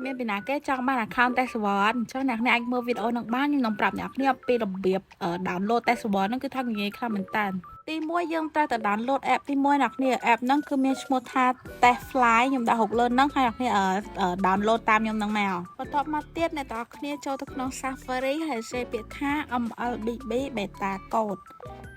មានពីណាគេចង់បាន account Testword អញ្ចឹងអ្នកនេះអាចមើលវីដេអូនឹងបានខ្ញុំនឹងប្រាប់អ្នកនេះពីរបៀប download Testword ហ្នឹងគឺថាងាយខ្លាំងមែនតើទី1យើងត្រូវតែ download app ទី1អ្នកនេះ app ហ្នឹងគឺមានឈ្មោះថា Testfly ខ្ញុំដាក់ហុកលើហ្នឹងហើយអ្នកនេះdownload តាមខ្ញុំហ្នឹងមកបន្ទាប់មកទៀតអ្នកទាំងអស់គ្នាចូលទៅក្នុង Safari ហើយសេពាក្យថា MLBB Beta Code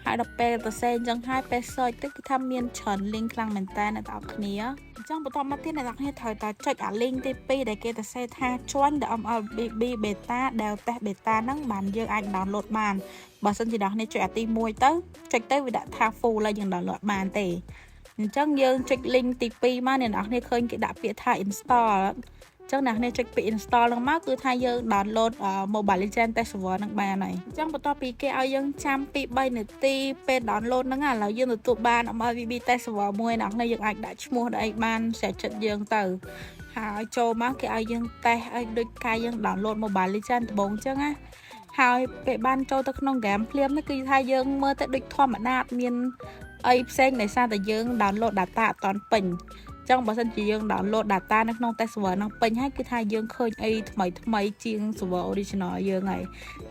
ហើយដល់ពេលទៅសេអញ្ចឹងហើយពេល search ទៅគឺថាមានច្រើន link ខ្លាំងមែនតើអ្នកទាំងអស់គ្នាអញ្ចឹងបន្តមកទៀតអ្នកទាំងអស់គ្នាត្រូវតែចុចអា link ទី2ដែលគេទៅសេថា join the MLBB Beta ដែល test beta ហ្នឹងបានយើងអាច download បានបើសិនជាអ្នកគ្នាចុចអាទី1ទៅចុចទៅវាដាក់ថា full ហើយយើង download បានទេអញ្ចឹងយើងចុច link ទី2មកអ្នកទាំងអស់គ្នាឃើញគេដាក់ពាក្យថា install ចឹងអ្នកនេះចុចពី install ហ្នឹងមកគឺថាយើង download Mobile Legends Test Server ហ្នឹងបានហើយអញ្ចឹងបន្ទាប់ពីគេឲ្យយើងចាំពី3នាទីពេល download ហ្នឹងឥឡូវយើងទទួលបាន MLBB Test Server មួយអ្នកនេះយើងអាចដាក់ឈ្មោះដាក់អីបានស្រេចចិត្តយើងទៅហើយចូលមកគេឲ្យយើងតេស្តឲ្យដូចកាយយើង download Mobile Legends ដំបូងអញ្ចឹងណាហើយពេលបានចូលទៅក្នុង game ភ្លាមនេះគឺថាយើងមើលទៅដូចធម្មតាអត់មានអីផ្សេងដោយសារតែយើង download data អត់តាន់ពេញចឹងបើសិនជាយើង download data នៅក្នុង test server ហ្នឹងពេញហើយគឺថាយើងឃើញអីថ្មីជាង server original យើងហើយ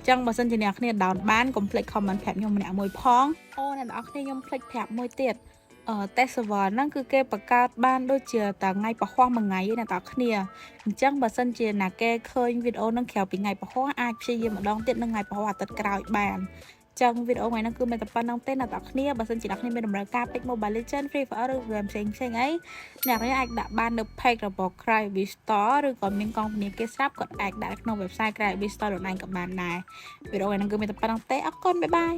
ចឹងបើសិនជាអ្នកគ្នា down បានកុំភ្លេច comment ប្រាប់ខ្ញុំម្នាក់មួយផងអូអ្នកនរគ្នាខ្ញុំភ្លេចប្រាប់មួយទៀតtest server ហ្នឹងគឺគេបង្កើតបានដូចជាតែថ្ងៃពហុមួយថ្ងៃឯណាអ្នកគ្នាអញ្ចឹងបើសិនជាណាគេឃើញវីដេអូហ្នឹងក្រៅពីថ្ងៃពហុអាចព្យាយាមម្ដងទៀតនៅថ្ងៃពហុអាទិត្យក្រោយបានចឹងវីដេអូថ្ងៃហ្នឹងគឺមានតែប៉ុណ្្នឹងទេអ្នកទាំងគ្នាបើសិនជាអ្នកគ្នាមានតម្រូវការពេក Mobile Legends Free Fire ឬ game ផ្សេងអីអ្នកគ្នាអាចដាក់បាននៅ page របស់ Cryby Store ឬក៏មានកងពលាគេស្រាប់គាត់អាចដាក់ក្នុង website Cryby Store ខ្លួនឯងក៏បានដែរវីដេអូថ្ងៃហ្នឹងគឺមានតែប៉ុណ្្នឹងទេអរគុណបាយបាយ